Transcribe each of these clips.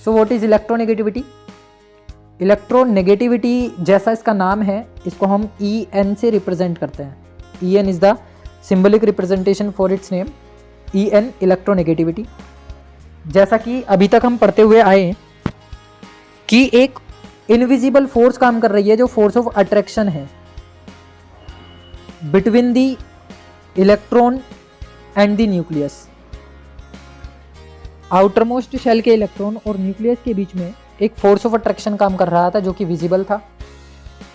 So what is electronegativity? Electronegativity जैसा इसका नाम है, इसको हम EN से रिप्रेजेंट करते हैं। EN is the symbolic representation for its name, EN electronegativity. जैसा कि अभी तक हम पढ़ते हुए आए कि एक इनविजिबल फोर्स काम कर रही है जो फोर्स ऑफ अट्रैक्शन है between the electron and the nucleus. Outermost shell के इलेक्ट्रॉन और न्यूक्लियस के बीच में एक फोर्स ऑफ अट्रैक्शन काम कर रहा था जो कि विजिबल था,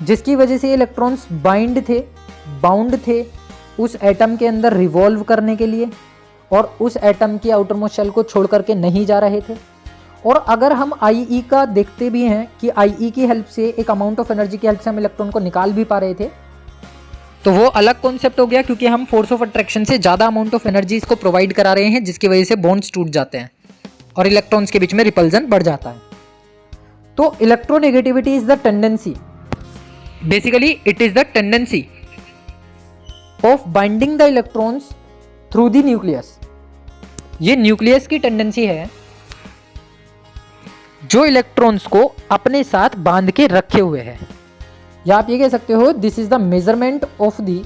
जिसकी वजह से इलेक्ट्रॉन्स बाउंड थे उस एटम के अंदर रिवॉल्व करने के लिए और उस एटम की आउटरमोस्ट शेल को छोड़ करके नहीं जा रहे थे। और अगर हम IE का देखते भी हैं कि IE की हेल्प से, एक अमाउंट ऑफ एनर्जी की हेल्प से हम इलेक्ट्रॉन को निकाल भी पा रहे थे, तो वो अलग कॉन्सेप्ट हो गया क्योंकि हम फोर्स ऑफ अट्रैक्शन से ज़्यादा अमाउंट ऑफ एनर्जी इसको प्रोवाइड करा रहे हैं, जिसकी वजह से बॉन्ड्स टूट जाते हैं और इलेक्ट्रॉन्स के बीच में रिपल्जन बढ़ जाता है। तो electronegativity is the tendency, basically it is the tendency of binding the electrons through the nucleus. ये न्यूक्लियस की टेंडेंसी है जो इलेक्ट्रॉन्स को अपने साथ बांध के रखे हुए है, या आप ये कह सकते हो this is the measurement of the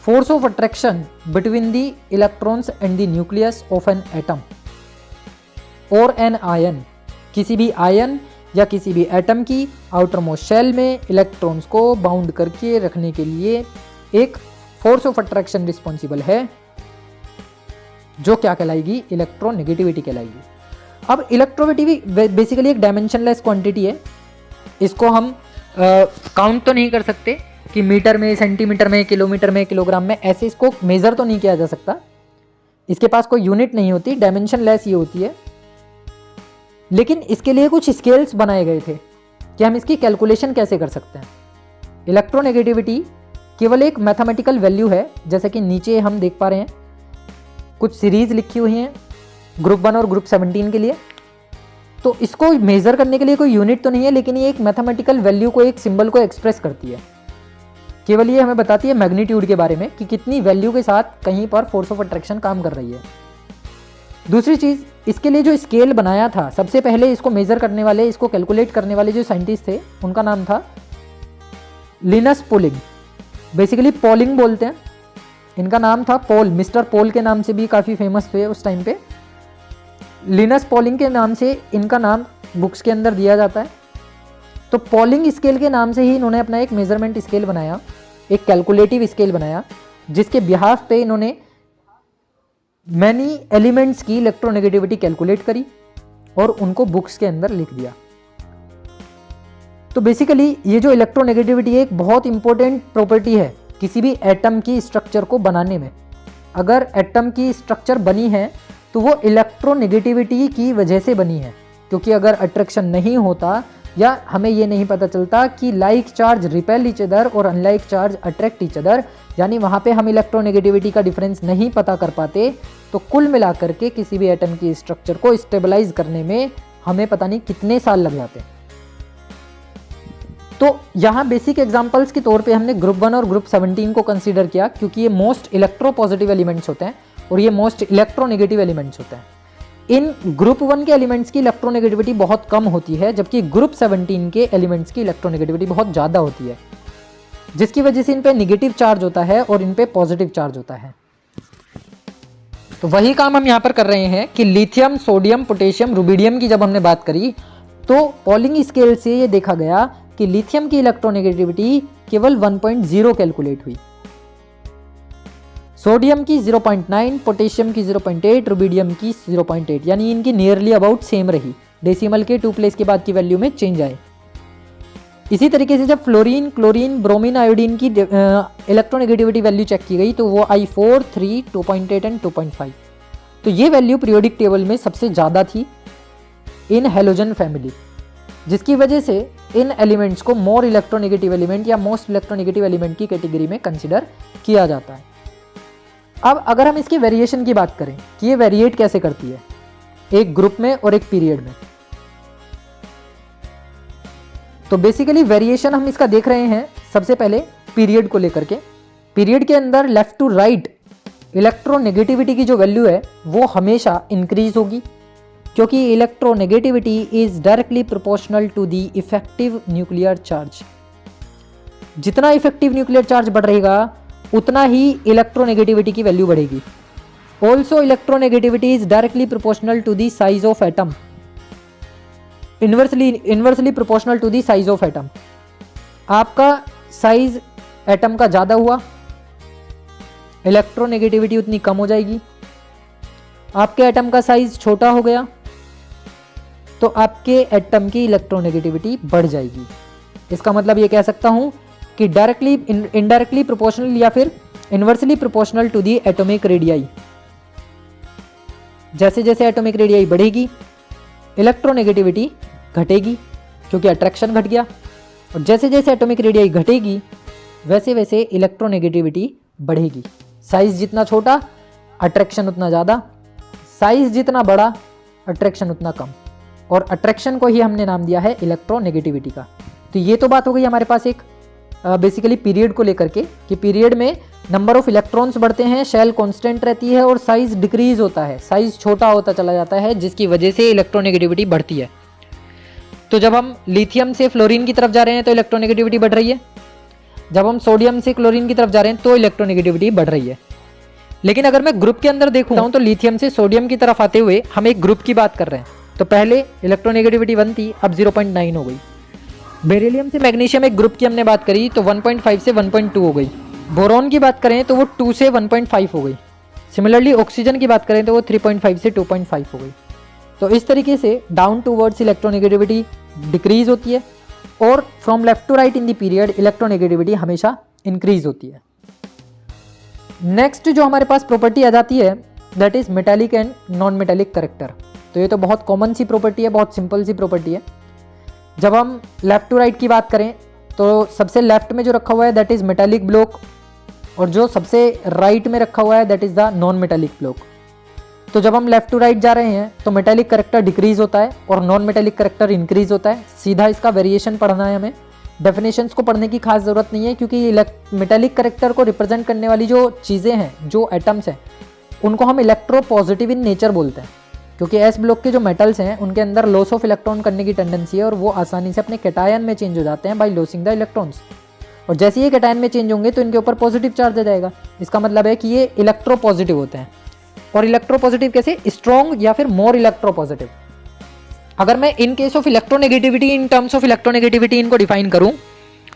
force of attraction between the electrons and the nucleus of an atom और एन आयन। किसी भी आयन या किसी भी एटम की आउटरमोस्ट शेल में इलेक्ट्रॉन्स को बाउंड करके रखने के लिए एक फोर्स ऑफ अट्रैक्शन रिस्पॉन्सिबल है, जो क्या कहलाएगी? इलेक्ट्रोनेगेटिविटी कहलाएगी। अब इलेक्ट्रोनेगेटिविटी बेसिकली एक डायमेंशनलेस क्वांटिटी है। इसको हम काउंट तो नहीं कर सकते कि मीटर में, सेंटीमीटर में, किलोमीटर में, किलोग्राम में, ऐसे इसको मेजर तो नहीं किया जा सकता। इसके पास कोई यूनिट नहीं होती, डायमेंशनलेस ये होती है। लेकिन इसके लिए कुछ स्केल्स बनाए गए थे कि हम इसकी कैलकुलेशन कैसे कर सकते हैं। इलेक्ट्रोनेगेटिविटी केवल एक मैथमेटिकल वैल्यू है, जैसे कि नीचे हम देख पा रहे हैं कुछ सीरीज लिखी हुई हैं ग्रुप 1 और ग्रुप 17 के लिए। तो इसको मेजर करने के लिए कोई यूनिट तो नहीं है, लेकिन ये एक मैथमेटिकल वैल्यू को, एक सिंबल को एक्सप्रेस करती है। केवल ये हमें बताती है मैग्नीट्यूड के बारे में कि कितनी वैल्यू के साथ कहीं पर फोर्स ऑफ अट्रैक्शन काम कर रही है। दूसरी चीज, इसके लिए जो स्केल बनाया था, सबसे पहले इसको मेजर करने वाले, इसको कैलकुलेट करने वाले जो साइंटिस्ट थे, उनका नाम था लिनस पॉलिंग। बेसिकली पॉलिंग बोलते हैं, इनका नाम था पॉल, मिस्टर पॉल के नाम से भी काफ़ी फेमस थे उस टाइम पे। लिनस पॉलिंग के नाम से इनका नाम बुक्स के अंदर दिया जाता है। तो पॉलिंग स्केल के नाम से ही इन्होंने अपना एक मेजरमेंट स्केल बनाया, एक कैलकुलेटिव स्केल बनाया, जिसके बिहाफ पे इन्होंने मैनी एलिमेंट्स की इलेक्ट्रोनेगेटिविटी कैलकुलेट करी और उनको बुक्स के अंदर लिख दिया। तो बेसिकली ये जो इलेक्ट्रोनेगेटिविटी है एक बहुत इंपॉर्टेंट प्रॉपर्टी है किसी भी एटम की स्ट्रक्चर को बनाने में। अगर एटम की स्ट्रक्चर बनी है तो वो इलेक्ट्रोनेगेटिविटी की वजह से बनी है, क्योंकि अगर अट्रैक्शन नहीं होता या हमें ये नहीं पता चलता कि like charge repel each other और unlike charge attract each other, यानी वहाँ पे हम इलेक्ट्रोनेगेटिविटी का डिफरेंस नहीं पता कर पाते, तो कुल मिलाकर के किसी भी एटम की स्ट्रक्चर को स्टेबलाइज करने में हमें पता नहीं कितने साल लग जाते हैं। तो यहाँ बेसिक एग्जांपल्स के तौर पे हमने ग्रुप 1 और ग्रुप 17 को कंसीडर किया, क्योंकि ये मोस्ट इलेक्ट्रोपॉजिटिव एलिमेंट्स होते हैं और ये मोस्ट इलेक्ट्रोनेगेटिव एलिमेंट्स होते हैं। इन ग्रुप 1 के एलिमेंट्स की इलेक्ट्रोनेगेटिविटी बहुत कम होती है, जबकि ग्रुप 17 के एलिमेंट्स की इलेक्ट्रोनेगेटिविटी बहुत ज़्यादा होती है, जिसकी वजह से इन पे निगेटिव चार्ज होता है और इन पे पॉजिटिव चार्ज होता है। तो वही काम हम यहाँ पर कर रहे हैं कि लिथियम, सोडियम, पोटेशियम, रुबिडियम की जब हमने बात करी तो पॉलिंग स्केल से ये देखा गया कि लिथियम की इलेक्ट्रोनेगेटिविटी केवल 1.0 कैलकुलेट हुई, सोडियम की 0.9, पोटेशियम की 0.8, रुबिडियम की 0.8, यानी इनकी नियरली अबाउट सेम रही। डेसिमल के 2 प्लेस के बाद की वैल्यू में चेंज आए। इसी तरीके से जब फ्लोरीन, क्लोरीन, ब्रोमीन, आयोडीन की इलेक्ट्रोनेगेटिविटी वैल्यू चेक की गई तो वो आई 4, 3, 2.8 एंड 2.5। तो ये वैल्यू पीरियोडिक टेबल में सबसे ज़्यादा थी इन हेलोजन फैमिली, जिसकी वजह से इन एलिमेंट्स को मोर इलेक्ट्रोनेगेटिव एलिमेंट या मोस्ट इलेक्ट्रोनेगेटिव एलिमेंट की कैटेगरी में कंसिडर किया जाता है। अब अगर हम इसकी वेरिएशन की बात करें कि ये वेरिएट कैसे करती है एक ग्रुप में और एक पीरियड में, तो बेसिकली वेरिएशन हम इसका देख रहे हैं सबसे पहले पीरियड को लेकर के। पीरियड के अंदर लेफ्ट टू राइट इलेक्ट्रोनेगेटिविटी की जो वैल्यू है वो हमेशा इंक्रीज होगी, क्योंकि electronegativity is directly proportional to the effective nuclear charge. जितना इफेक्टिव न्यूक्लियर चार्ज बढ़ रहेगा उतना ही इलेक्ट्रोनेगेटिविटी की वैल्यू बढ़ेगी। Also electronegativity is directly proportional to the size of atom, inversely proportional to the size of atom. आपका size atom का ज़्यादा हुआ, इलेक्ट्रोनेगेटिविटी उतनी कम हो जाएगी। आपके एटम का साइज छोटा हो गया तो आपके एटम की इलेक्ट्रोनेगेटिविटी बढ़ जाएगी। इसका मतलब ये कह सकता हूँ कि डायरेक्टली, इनडायरेक्टली प्रोपोर्शनल या फिर inversely proportional to the atomic radii. जैसे जैसे एटॉमिक रेडियाई बढ़ेगी इलेक्ट्रोनेगेटिविटी घटेगी क्योंकि अट्रैक्शन घट गया, और जैसे जैसे एटॉमिक रेडियाई घटेगी वैसे वैसे इलेक्ट्रोनेगेटिविटी बढ़ेगी। साइज जितना छोटा अट्रैक्शन उतना ज़्यादा, साइज जितना बड़ा अट्रैक्शन उतना कम, और अट्रैक्शन को ही हमने नाम दिया है इलेक्ट्रोनेगेटिविटी का। तो ये तो बात हो गई हमारे पास एक बेसिकली पीरियड को लेकर के कि पीरियड में नंबर ऑफ इलेक्ट्रॉन्स बढ़ते हैं, शेल कांस्टेंट रहती है और साइज डिक्रीज होता है, साइज छोटा होता चला जाता है, जिसकी वजह से इलेक्ट्रोनेगेटिविटी बढ़ती है। तो जब हम लिथियम से फ्लोरीन की तरफ जा रहे हैं तो इलेक्ट्रोनेगेटिविटी बढ़ रही है, जब हम सोडियम से क्लोरीन की तरफ जा रहे हैं तो इलेक्ट्रोनेगेटिविटी बढ़ रही है। लेकिन अगर मैं ग्रुप के अंदर देखूँ तो लिथियम से सोडियम की तरफ आते हुए हम एक ग्रुप की बात कर रहे हैं, तो पहले इलेक्ट्रोनेगेटिविटी 1 थी, अब 0.9 हो गई। बेरिलियम से मैग्नीशियम एक ग्रुप की हमने बात करी तो 1.5 से 1.2 हो गई। बोरॉन की बात करें तो वो 2 से 1.5 हो गई। सिमिलरली ऑक्सीजन की बात करें तो वो 3.5 से 2.5 हो गई। तो इस तरीके से डाउन टूवर्ड्स इलेक्ट्रोनेगेटिविटी डिक्रीज होती है और from left to right in the period electronegativity हमेशा इंक्रीज होती है। नेक्स्ट जो हमारे पास प्रॉपर्टी आ जाती है that is metallic and non metallic character. तो ये तो बहुत कॉमन सी प्रॉपर्टी है, बहुत सिंपल सी प्रॉपर्टी है। जब हम लेफ्ट टू राइट की बात करें तो सबसे लेफ्ट में जो रखा हुआ है दैट इज मेटालिक ब्लॉक, और जो सबसे राइट में रखा हुआ है that is the non metallic block. तो जब हम लेफ्ट टू राइट जा रहे हैं तो मेटालिक करेक्टर डिक्रीज होता है और नॉन मेटालिक करेक्टर इंक्रीज होता है। सीधा इसका वेरिएशन पढ़ना है हमें, डेफिनेशंस को पढ़ने की खास ज़रूरत नहीं है, क्योंकि मेटालिक करेक्टर को रिप्रेजेंट करने वाली जो चीज़ें हैं, जो एटम्स हैं, उनको हम इलेक्ट्रो पॉजिटिव इन नेचर बोलते हैं। क्योंकि एस ब्लॉक के जो मेटल्स हैं उनके अंदर लॉस ऑफ इलेक्ट्रॉन करने की टेंडेंसी है और वो आसानी से अपने कैटायन में चेंज हो जाते हैं बाय लॉसिंग द इलेक्ट्रॉन्स। और जैसे ये कैटायन में चेंज होंगे तो इनके ऊपर पॉजिटिव चार्ज आ जाएगा। इसका मतलब है कि ये इलेक्ट्रो पॉजिटिव होते हैं। और इलेक्ट्रो पॉजिटिव कैसे? स्ट्रॉन्ग या फिर मोर इलेक्ट्रो पॉजिटिव। अगर मैं in case of electronegativity, in terms of electronegativity इनको डिफाइन करूं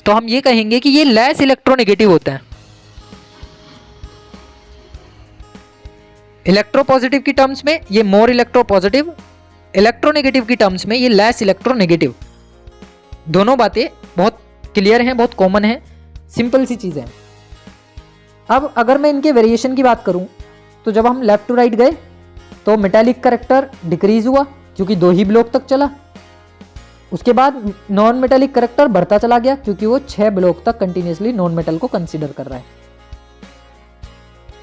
तो हम ये कहेंगे कि ये लेस इलेक्ट्रोनेगेटिव होते हैं। इलेक्ट्रोपॉजिटिव की टर्म्स में ये मोर इलेक्ट्रोपॉजिटिव, इलेक्ट्रोनेगेटिव की टर्म्स में ये लेस इलेक्ट्रोनेगेटिव। दोनों बातें बहुत क्लियर हैं, बहुत कॉमन हैं, सिंपल सी चीज़ें हैं। अब अगर मैं इनके वेरिएशन की बात करूं तो जब हम लेफ्ट टू राइट गए तो मेटालिक करेक्टर डिक्रीज हुआ क्योंकि 2 ही ब्लॉक तक चला। उसके बाद नॉन मेटालिक करेक्टर बढ़ता चला गया क्योंकि वो 6 ब्लॉक तक कंटिन्यूसली नॉन मेटल को कंसीडर कर रहा है।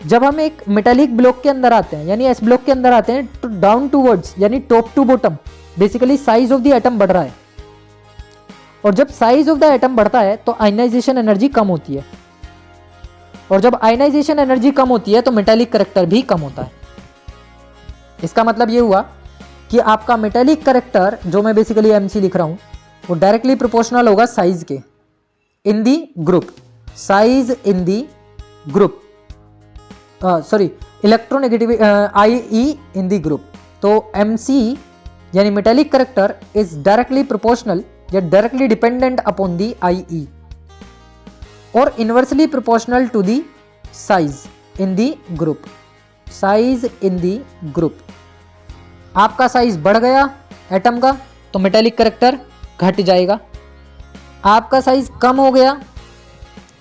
जब हम एक मेटालिक ब्लॉक के अंदर आते हैं यानी एस ब्लॉक के अंदर आते हैं तो डाउन टूवर्ड्स यानी top to bottom basically size of the atom बढ़ रहा है। और जब साइज ऑफ द एटम बढ़ता है तो आयनाइजेशन एनर्जी कम होती है, और जब आयनाइजेशन एनर्जी कम होती है तो मेटालिक करेक्टर भी कम होता है। इसका मतलब ये हुआ कि आपका मेटालिक करेक्टर, जो मैं बेसिकली एमसी लिख रहा हूं, वो डायरेक्टली प्रोपोर्शनल होगा साइज के in the group, size in the group, sorry electronegative IE in the group. तो MC यानी metallic character is directly proportional या directly dependent upon the IE और inversely proportional to the size in the group, size in the group. आपका size बढ़ गया atom का तो metallic character घट जाएगा, आपका साइज कम हो गया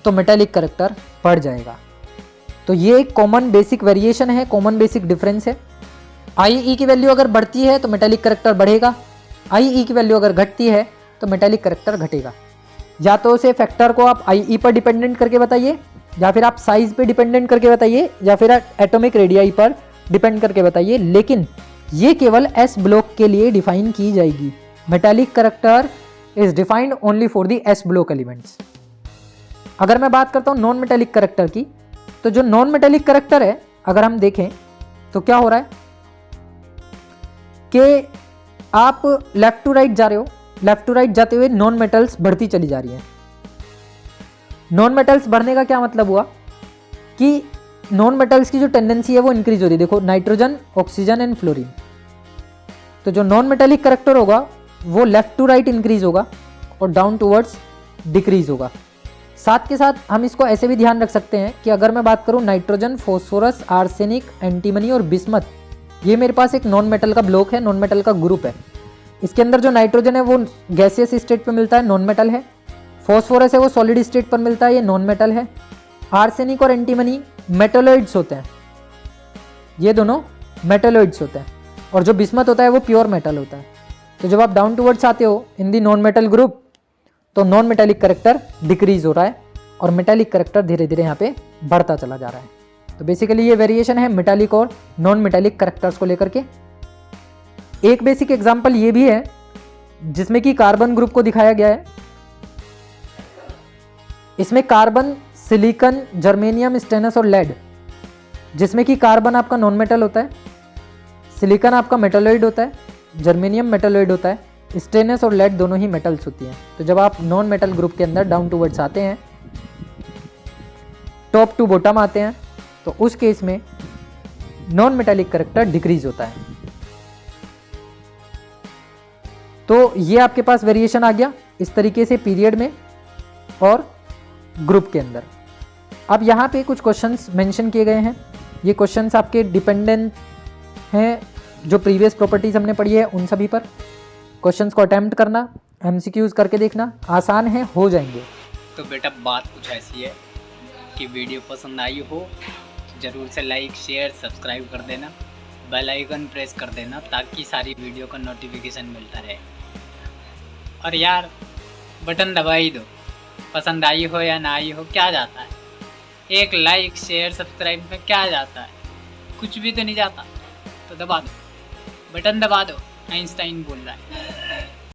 तो मेटालिक करेक्टर बढ़ जाएगा। तो ये एक कॉमन बेसिक वेरिएशन है, कॉमन बेसिक डिफरेंस है। IE की वैल्यू अगर बढ़ती है तो मेटालिक करेक्टर बढ़ेगा, IE की वैल्यू अगर घटती है तो मेटालिक करेक्टर घटेगा। या तो उसे फैक्टर को आप IE पर डिपेंडेंट करके बताइए, या फिर आप साइज पे डिपेंडेंट करके बताइए, या फिर एटॉमिक रेडियाई पर डिपेंड करके बताइए, लेकिन ये केवल S ब्लॉक के लिए डिफाइन की जाएगी। Metallic character is defined only for the S block elements. अगर मैं बात करता हूँ नॉन मेटालिक करेक्टर की, तो जो नॉन मेटालिक करेक्टर है अगर हम देखें तो क्या हो रहा है, कि आप लेफ्ट टू राइट जा रहे हो, लेफ्ट टू राइट जाते हुए नॉन मेटल्स बढ़ती चली जा रही हैं। नॉन मेटल्स बढ़ने का क्या मतलब हुआ कि नॉन मेटल्स की जो टेंडेंसी है वो इंक्रीज हो रही है। देखो नाइट्रोजन, ऑक्सीजन एंड फ्लोरीन। तो जो नॉन मेटेलिक करेक्टर होगा वो लेफ्ट टू राइट इंक्रीज होगा और डाउन टूवर्ड्स डिक्रीज होगा। साथ के साथ हम इसको ऐसे भी ध्यान रख सकते हैं कि अगर मैं बात करूं नाइट्रोजन, फॉस्फोरस, आर्सेनिक, एंटीमनी और बिस्मथ, ये मेरे पास एक नॉन मेटल का ब्लॉक है, नॉन मेटल का ग्रुप है। इसके अंदर जो नाइट्रोजन है वो गैसियस स्टेट पर मिलता है, नॉन मेटल है। फॉस्फोरस है वो सॉलिड स्टेट पर मिलता है, ये नॉन मेटल है। आर्सेनिक और एंटीमनी मेटलोइड्स होते हैं, ये दोनों मेटलोइड्स होते हैं। और जो बिस्मथ होता है वो प्योर मेटल होता है। तो जब आप डाउन टूवर्ड्स आते हो इन दी नॉन मेटल ग्रुप तो नॉन मेटेलिक करेक्टर डिक्रीज हो रहा है और मेटेलिक करेक्टर धीरे धीरे यहाँ पे बढ़ता चला जा रहा है। तो बेसिकली ये वेरिएशन है मेटालिक और नॉन मेटेलिक करेक्टर्स को लेकर के। एक बेसिक एग्जांपल ये भी है जिसमें कि कार्बन ग्रुप को दिखाया गया है। इसमें कार्बन, सिलिकॉन, जर्मेनियम, स्टेनस और लेड, जिसमें कि कार्बन आपका नॉन मेटल होता है, सिलिकॉन आपका मेटलोइड होता है, जर्मेनियम मेटलोइड होता है, स्टेनस और लेड दोनों ही मेटल्स होती हैं। तो जब आप नॉन मेटल ग्रुप के अंदर डाउन टूवर्ड्स आते हैं, टॉप टू बॉटम आते हैं, तो उस केस में नॉन मेटेलिक करेक्टर डिक्रीज होता है। तो ये आपके पास वेरिएशन आ गया इस तरीके से पीरियड में और ग्रुप के अंदर। अब यहाँ पे कुछ क्वेश्चंस मेंशन किए गए हैं। ये क्वेश्चंस आपके डिपेंडेंट हैं जो प्रीवियस प्रॉपर्टीज हमने पढ़ी है उन सभी पर। क्वेश्चंस को अटेम्प्ट करना, एमसीक्यूज करके देखना, आसान है, हो जाएंगे। तो बेटा बात कुछ ऐसी है कि वीडियो पसंद आई हो ज़रूर से लाइक, शेयर, सब्सक्राइब कर देना, बेल आइकन प्रेस कर देना ताकि सारी वीडियो का नोटिफिकेशन मिलता रहे। और यार बटन दबा ही दो, पसंद आई हो या ना आई हो क्या जाता है, एक लाइक, शेयर, सब्सक्राइब में क्या जाता है, कुछ भी तो नहीं जाता। तो दबा दो, बटन दबा दो, आइंस्टाइन बोल रहा है।